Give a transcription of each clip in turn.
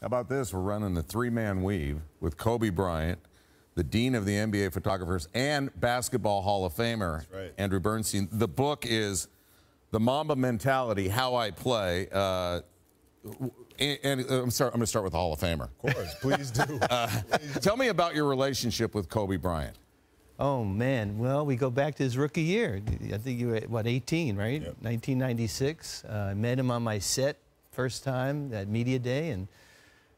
How about this? We're running a three-man weave with Kobe Bryant, the dean of the NBA photographers, and Basketball Hall of Famer, Andrew Bernstein. The book is The Mamba Mentality, How I Play. And I'm going to start with the Hall of Famer. Of course, please do. Tell me about your relationship with Kobe Bryant. Oh, man. Well, we go back to his rookie year. I think you were, what, 18, right? Yep. 1996. I met him on my set first time at Media Day, and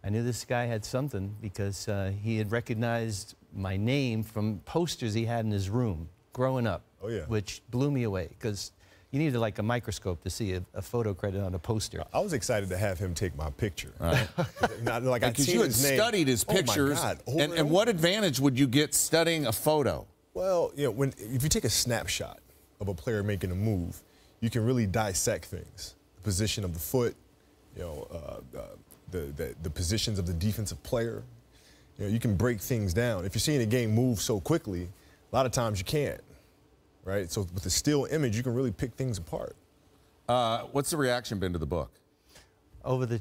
I knew this guy had something because he had recognized my name from posters he had in his room growing up, which blew me away because you needed like a microscope to see a photo credit on a poster. I was excited to have him take my picture. Like because you had studied his pictures. Oh my God, and what advantage would you get studying a photo? Well, you know, if you take a snapshot of a player making a move, you can really dissect things. The position of the foot, you know, the positions of the defensive player. You know, you can break things down. If you're seeing a game move so quickly, a lot of times you can't. Right? So with a still image, you can really pick things apart. What's the reaction been to the book? Over the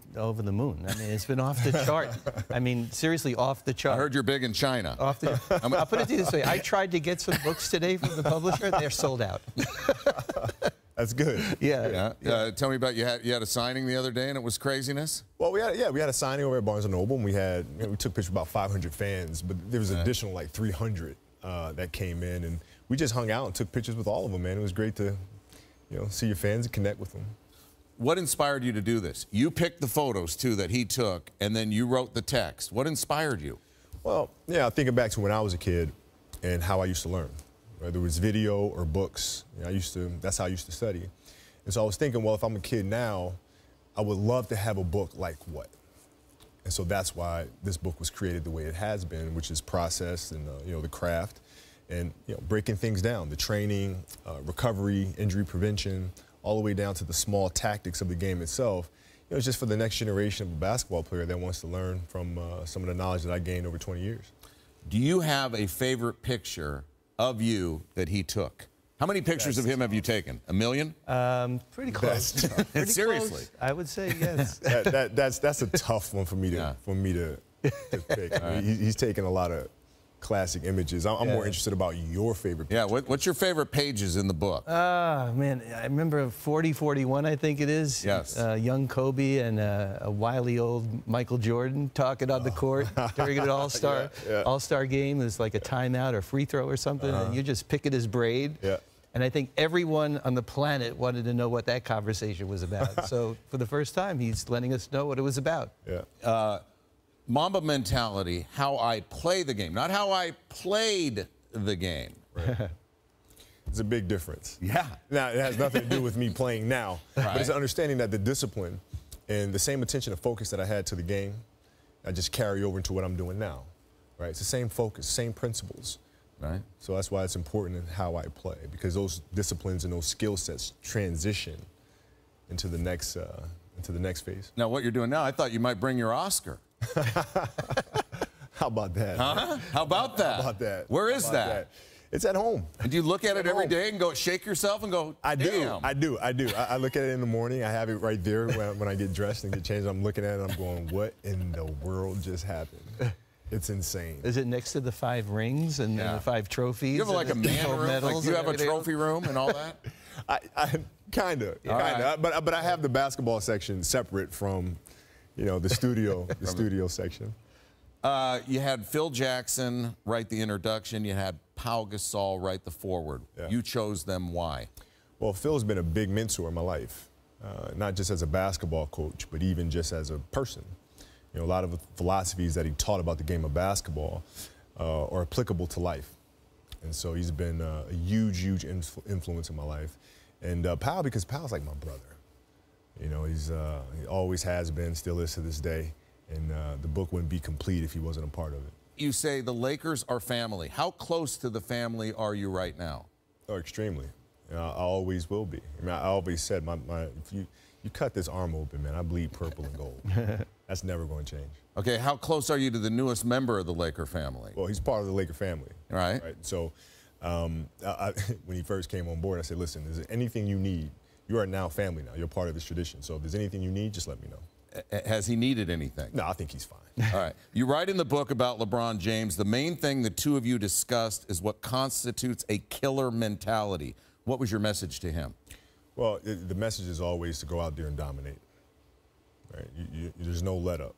moon. I mean, it's been off the chart. I mean, seriously, off the chart. I heard you're big in China. I'll put it to you this way. I tried to get some books today from the publisher. They're sold out. That's good. Yeah. Tell me about you had a signing the other day and it was craziness? Well, we had a signing over at Barnes & Noble, and we took pictures of about 500 fans, but there was an additional like 300 that came in, and we just hung out and took pictures with all of them, man. It was great to, see your fans and connect with them. What inspired you to do this? You picked the photos, too, that he took, and then you wrote the text. What inspired you? Well, thinking back to when I was a kid and how I used to learn, whether it was video or books. That's how I used to study. And so I was thinking, well, if I'm a kid now, I would love to have a book like what? And so that's why this book was created the way it has been, which is process and, the craft and, breaking things down, the training, recovery, injury prevention, all the way down to the small tactics of the game itself. It's just for the next generation of a basketball player that wants to learn from some of the knowledge that I gained over 20 years. Do you have a favorite picture of you that he took? How many pictures of him have you taken? A million? Pretty close. Pretty Seriously? Close, I would say yes. That's a tough one for me to pick. He's taken a lot of classic images. I'm more interested about your favorite picture. Yeah, what's your favorite pages in the book? Man, I remember 40-41, I think it is. Yes. Young Kobe and a wily old Michael Jordan talking on the court during an all-star game. There's like a timeout or free throw or something, and you just pick at his braid. Yeah. And I think everyone on the planet wanted to know what that conversation was about. So for the first time, he's letting us know what it was about. Yeah. Mamba Mentality, How I Play the Game, not how I played the game. Right. It's a big difference. Yeah. Now, it has nothing to do with me playing now, right. But it's an understanding that the discipline and the same attention and focus that I had to the game, I just carry over into what I'm doing now. Right? It's the same focus, same principles. Right. So that's why it's important in how I play, because those disciplines and those skill sets transition into the next phase. Now, what you're doing now, I thought you might bring your Oscar. How about that? Huh? How about that? How about that? Where is that? It's at home. And do you look at it every day and go shake yourself and go, damn. I do. I look at it in the morning. I have it right there when I get dressed and get changed. I'm looking at it and I'm going, what in the world just happened? It's insane. Is it next to the 5 rings and the 5 trophies? You have like a man room? Like you have a trophy room and all that? Kind of. But I have the basketball section separate from, the studio section. You had Phil Jackson write the introduction. You had Pau Gasol write the foreword. Yeah. You chose them. Why? Well, Phil's been a big mentor in my life, not just as a basketball coach, but even just as a person. A lot of the philosophies that he taught about the game of basketball are applicable to life. And so he's been a huge influence in my life. And Pau, because Pau's like my brother. He always has been, still is to this day. And the book wouldn't be complete if he wasn't a part of it. You say the Lakers are family. How close to the family are you right now? Oh, extremely. I always will be. I mean, I always said, if you cut this arm open, man, I bleed purple and gold. That's never going to change. Okay, how close are you to the newest member of the Laker family? Well, he's part of the Laker family. Right. So when he first came on board, I said, listen, is there anything you need? You are now family now. You're part of this tradition. So if there's anything you need, just let me know. has he needed anything? No, I think he's fine. All right. You write in the book about LeBron James, the main thing the two of you discussed is what constitutes a killer mentality. What was your message to him? Well, the message is always to go out there and dominate. Right? There's no let up.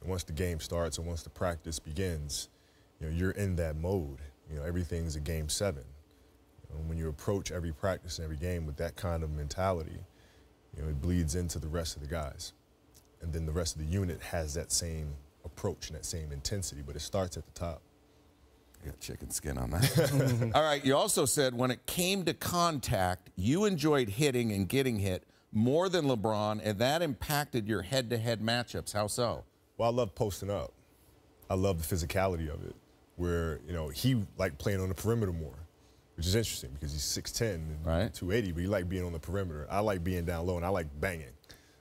And once the game starts and once the practice begins, you're in that mode. Everything's a game 7. When you approach every practice and every game with that kind of mentality, it bleeds into the rest of the guys. And then the rest of the unit has that same approach and that same intensity, but it starts at the top. You got chicken skin on that. All right, you also said when it came to contact, you enjoyed hitting and getting hit more than LeBron, and that impacted your head-to-head matchups. How so? Well, I love posting up. I love the physicality of it, where, he liked playing on the perimeter more, which is interesting because he's 6'10", and 280, but he liked being on the perimeter. I like being down low, and I like banging.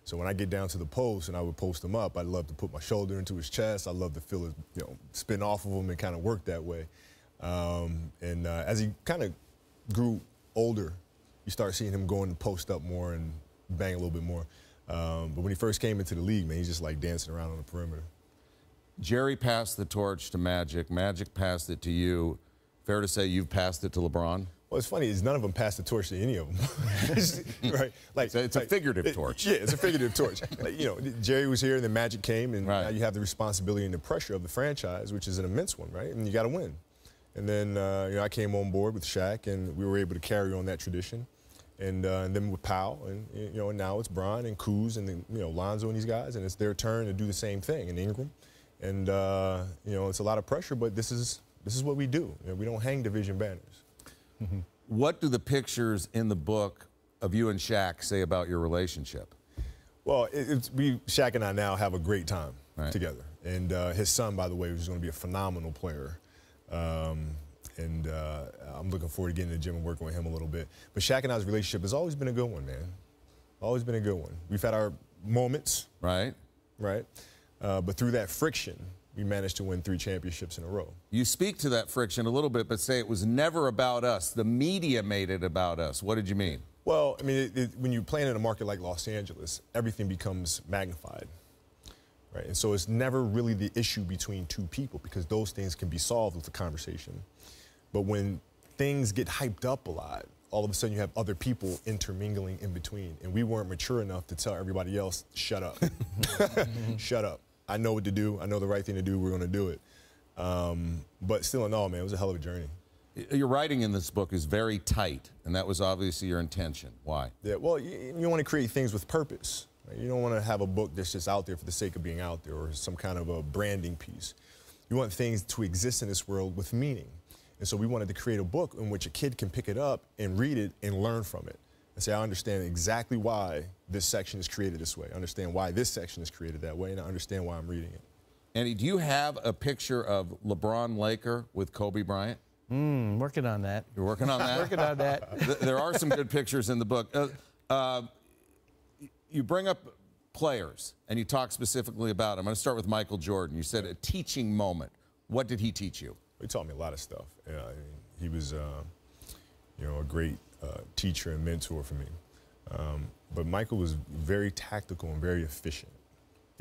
So when I get down to the post and I would post him up, I'd love to put my shoulder into his chest. I love to feel it, spin off of him and kind of work that way. As he kind of grew older, you start seeing him going to post up more and bang a little bit more. But when he first came into the league, man, he's just like dancing around on the perimeter. Jerry passed the torch to Magic. Magic passed it to you. Fair to say you've passed it to LeBron? Well, it's funny is none of them passed the torch to any of them, right? Like it's a figurative torch. Yeah, it's a figurative torch. Jerry was here, and then Magic came, and now you have the responsibility and the pressure of the franchise, which is an immense one, right? And you got to win. And then I came on board with Shaq, and we were able to carry on that tradition. And then with Powell, and now it's Bron and Kuz and Lonzo and these guys, and it's their turn to do the same thing, and Ingram. And it's a lot of pressure, but this is what we do. We don't hang division banners. What do the pictures in the book of you and Shaq say about your relationship? Well, Shaq and I now have a great time together. And his son, by the way, is going to be a phenomenal player. I'm looking forward to getting in the gym and working with him a little bit. But Shaq and I's relationship has always been a good one, man. Always been a good one. We've had our moments. Right. But through that friction, we managed to win 3 championships in a row. You speak to that friction a little bit, but say it was never about us. The media made it about us. What did you mean? Well, I mean, when you're playing in a market like Los Angeles, everything becomes magnified. Right? And so it's never really the issue between two people because those things can be solved with a conversation. But when things get hyped up a lot, all of a sudden you have other people intermingling in between. And we weren't mature enough to tell everybody else, shut up. Shut up. I know what to do. I know the right thing to do. We're going to do it. But still in all, man, it was a hell of a journey. Your writing in this book is very tight, and that was obviously your intention. Why? Yeah, well, you want to create things with purpose. Right? You don't want to have a book that's just out there for the sake of being out there or some kind of a branding piece. You want things to exist in this world with meaning. And so we wanted to create a book in which a kid can pick it up and read it and learn from it. And say, I understand exactly why this section is created this way. I understand why this section is created that way, and I understand why I'm reading it. Andy, do you have a picture of LeBron Laker with Kobe Bryant? Working on that. You're working on that? Working on that. There are some good pictures in the book. You bring up players, and you talk specifically about them. I'm going to start with Michael Jordan. You said a teaching moment. What did he teach you? He taught me a lot of stuff. I mean, he was, a great teacher and mentor for me. But Michael was very tactical and very efficient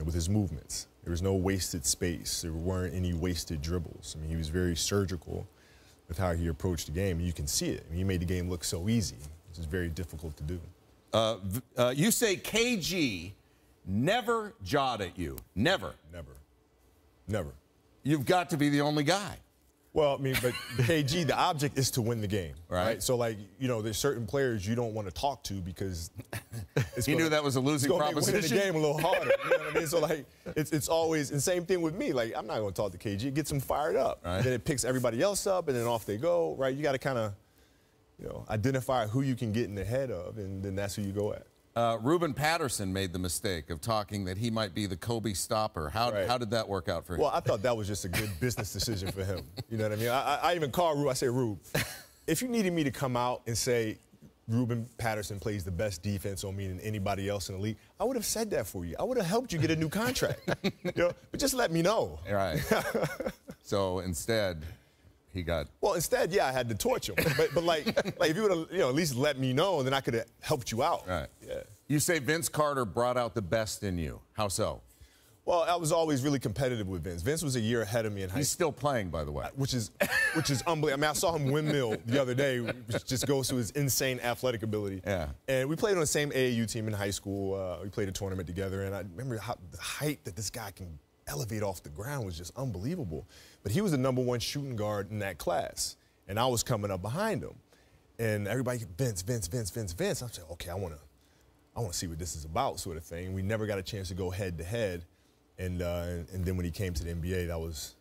with his movements. There was no wasted space. There weren't any wasted dribbles. I mean, he was very surgical with how he approached the game, and you can see it. I mean, he made the game look so easy. This is very difficult to do. You say KG never jawed at you. Never. Never. Never. You've got to be the only guy. Well, I mean, but KG, the object is to win the game, right? So, like, there's certain players you don't want to talk to because he knew that was a losing proposition. It's going to make winning the game a little harder. You know what I mean? So, like, it's always, and same thing with me. Like, I'm not going to talk to KG. It gets him fired up. Right. Then it picks everybody else up, and then off they go, right? You got to kind of, identify who you can get in the head of, and then that's who you go at. Ruben Patterson made the mistake of talking that he might be the Kobe stopper. How did that work out for him? Well, I thought that was just a good business decision for him. You know what I mean? I even called Rube. I said, Rube, if you needed me to come out and say Ruben Patterson plays the best defense on me than anybody else in the league, I would have said that for you. I would have helped you get a new contract. But just let me know. Right. So instead, he got... Well, instead, yeah, I had to torch him. But like if you would have, at least let me know, then I could have helped you out. Right. Yeah. You say Vince Carter brought out the best in you. How so? Well, I was always really competitive with Vince. Vince was a year ahead of me in high school. He's still playing, by the way. Which is unbelievable. I mean, I saw him windmill the other day, which just goes to his insane athletic ability. Yeah. And we played on the same AAU team in high school. We played a tournament together, and I remember how the height that this guy can elevate off the ground was just unbelievable. But he was the #1 shooting guard in that class, and I was coming up behind him. And everybody, Vince. I'm saying, okay, I want to see what this is about, sort of thing. We never got a chance to go head to head. And then when he came to the NBA, that was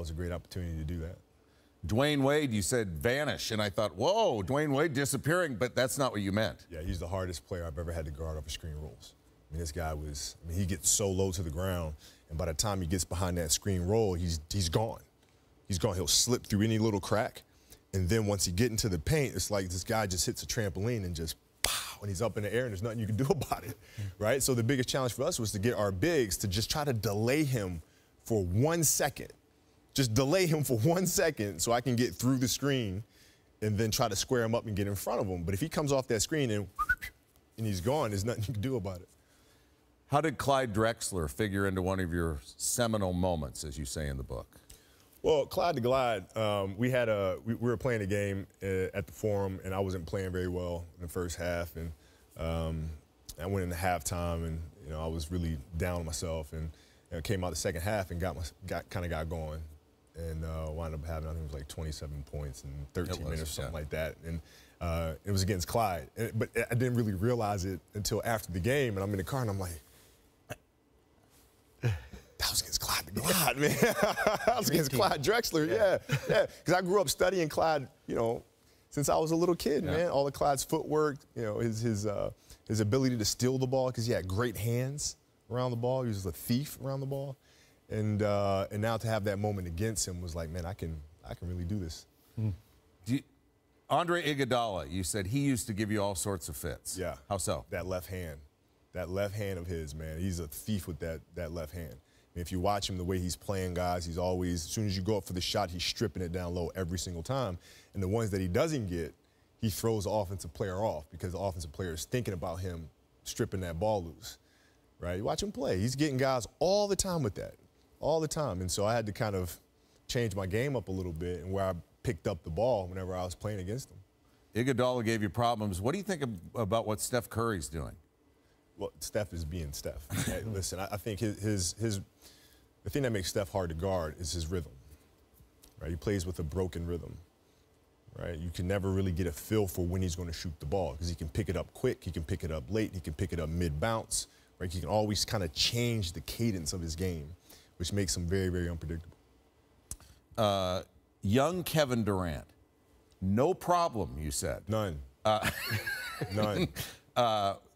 a great opportunity to do that. Dwayne Wade, you said vanish, and I thought, whoa, Dwayne Wade disappearing, but that's not what you meant. Yeah, he's the hardest player I've ever had to guard off of screen rolls. I mean, this guy was, he gets so low to the ground, and by the time he gets behind that screen roll, he's gone. He's gone. He'll slip through any little crack, and then once he get into the paint, it's like this guy just hits a trampoline and just when he's up in the air and there's nothing you can do about it, right? So the biggest challenge for us was to get our bigs to just try to delay him for 1 second. Just delay him for 1 second so I can get through the screen and then try to square him up and get in front of him. But if he comes off that screen and he's gone, there's nothing you can do about it. How did Clyde Drexler figure into one of your seminal moments, as you say in the book? Well, Clyde the Glide, we were playing a game at the Forum, and I wasn't playing very well in the first half, and I went into halftime, and I was really down on myself, and came out the second half and got going, and wound up having, I think it was like 27 points in 13 minutes or something like that, and it was against Clyde, but I didn't really realize it until after the game, and I'm in the car, and I'm like, that was against Clyde the Glide, man. That was against Clyde Drexler, yeah. Because I grew up studying Clyde, since I was a little kid, man. All of Clyde's footwork, his ability to steal the ball, because he had great hands around the ball. He was a thief around the ball, and now to have that moment against him was like, man, I can really do this. Andre Iguodala, you said he used to give you all sorts of fits. Yeah. How so? That left hand of his, man. He's a thief with that left hand. If you watch him, the way he's playing guys, he's always, as soon as you go up for the shot, he's stripping it down low every single time. And the ones that he doesn't get, he throws the offensive player off because the offensive player is thinking about him stripping that ball loose, right? You watch him play. He's getting guys all the time with that, all the time. And so I had to kind of change my game up a little bit and where I picked up the ball whenever I was playing against him. Iguodala gave you problems. What do you think about what Steph Curry's doing? Well, Steph is being Steph. Right? Listen, I think the thing that makes Steph hard to guard is his rhythm, right? He plays with a broken rhythm, right? You can never really get a feel for when he's going to shoot the ball because he can pick it up quick, he can pick it up late, he can pick it up mid-bounce, right? He can always kind of change the cadence of his game, which makes him very, very unpredictable. Young Kevin Durant, no problem, you said. None. None.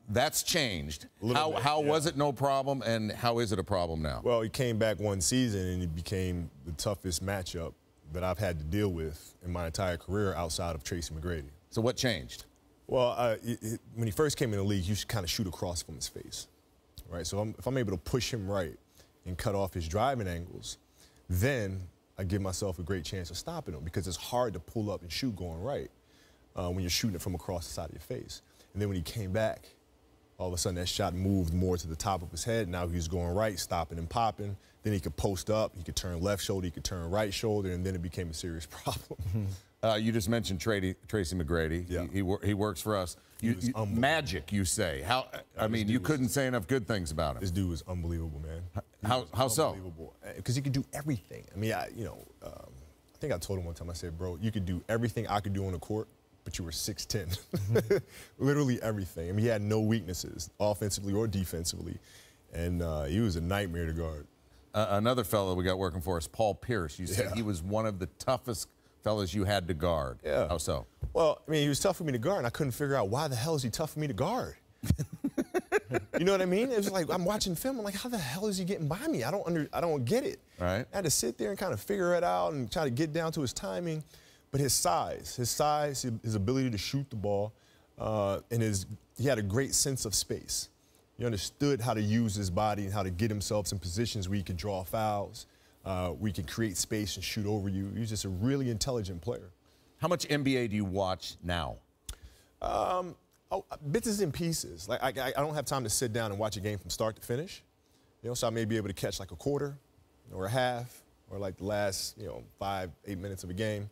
That's changed. How was it no problem, and how is it a problem now? Well, he came back one season, and it became the toughest matchup that I've had to deal with in my entire career outside of Tracy McGrady. So what changed? Well, when he first came in the league, he used to kind of shoot across from his face, right? So if I'm able to push him right and cut off his driving angles, then I give myself a great chance of stopping him because it's hard to pull up and shoot going right when you're shooting it from across the side of your face. And then when he came back, all of a sudden that shot moved more to the top of his head. Now he was going right, stopping and popping. Then he could post up, he could turn left shoulder, he could turn right shoulder, and then it became a serious problem. You just mentioned Tracy McGrady. Yeah. He works for us. Magic, you say. I mean, you couldn't say enough good things about him. This dude was unbelievable, man. How so? Unbelievable. Because he could do everything. I mean, I think I told him one time, I said, bro, you could do everything I could do on the court, but you were 6'10". Literally everything. I mean, he had no weaknesses, offensively or defensively. And he was a nightmare to guard. Another fellow we got working for us, Paul Pierce. You said he was one of the toughest fellas you had to guard. Yeah. How so? Well, I mean, he was tough for me to guard, and I couldn't figure out why the hell is he tough for me to guard. You know what I mean? It was like I'm watching film. I'm like, how the hell is he getting by me? I don't get it. Right. I had to sit there and kind of figure it out and try to get down to his timing. But his size, his ability to shoot the ball, and he had a great sense of space. He understood how to use his body and how to get himself in positions where he could draw fouls, where he could create space and shoot over you. He was just a really intelligent player. How much NBA do you watch now? Oh, bits and pieces. Like I don't have time to sit down and watch a game from start to finish. You know, so I may be able to catch like a quarter or a half or like the last, 5-8 minutes of a game.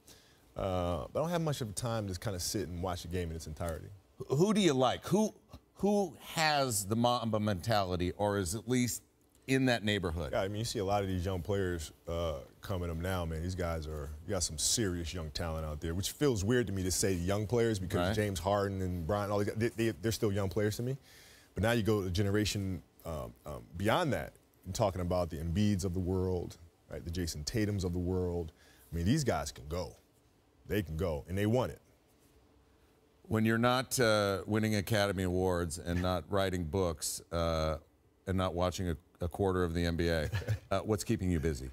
But I don't have much of time to kind of sit and watch a game in its entirety. Who do you like? Who has the Mamba mentality, or is at least in that neighborhood? Yeah, I mean, you see a lot of these young players coming up now, man. These guys you got some serious young talent out there, which feels weird to me to say young players because right. James Harden and Bryant, all these, they're still young players to me. But now you go to the generation beyond that, and talking about the Embiids of the world, right? The Jason Tatums of the world. I mean, these guys can go. They can go, and they want it. When you're not winning Academy Awards and not writing books and not watching a quarter of the NBA, what's keeping you busy?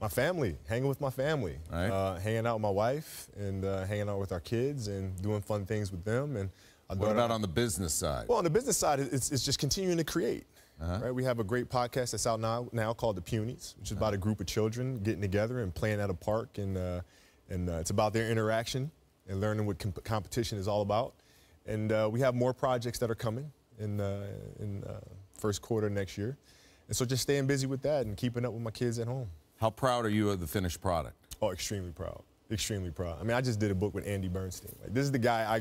My family, hanging with my family, right. Hanging out with my wife and hanging out with our kids and doing fun things with them. And what about on the business side? Well, on the business side, it's just continuing to create. Right? We have a great podcast that's out now called The Punies, which is about a group of children getting together and playing at a park, and it's about their interaction and learning what competition is all about. And we have more projects that are coming in first quarter next year. And so just staying busy with that and keeping up with my kids at home. How proud are you of the finished product? Oh, extremely proud. Extremely proud. I mean, I just did a book with Andy Bernstein. Like, this is the guy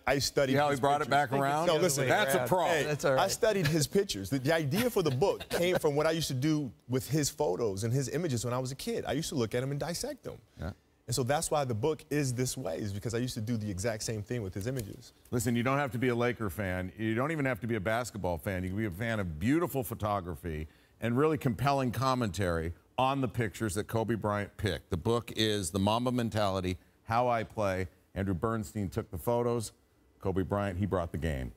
I studied. See how he brought it back around? No, listen, that's a pro. Hey, that's all right. I studied his pictures. The idea for the book came from what I used to do with his photos and his images when I was a kid. I used to look at them and dissect them. Yeah. And so that's why the book is this way, is because I used to do the exact same thing with his images. Listen, you don't have to be a Laker fan. You don't even have to be a basketball fan. You can be a fan of beautiful photography and really compelling commentary on the pictures that Kobe Bryant picked. The book is The Mamba Mentality, How I Play. Andrew Bernstein took the photos. Kobe Bryant, he brought the game.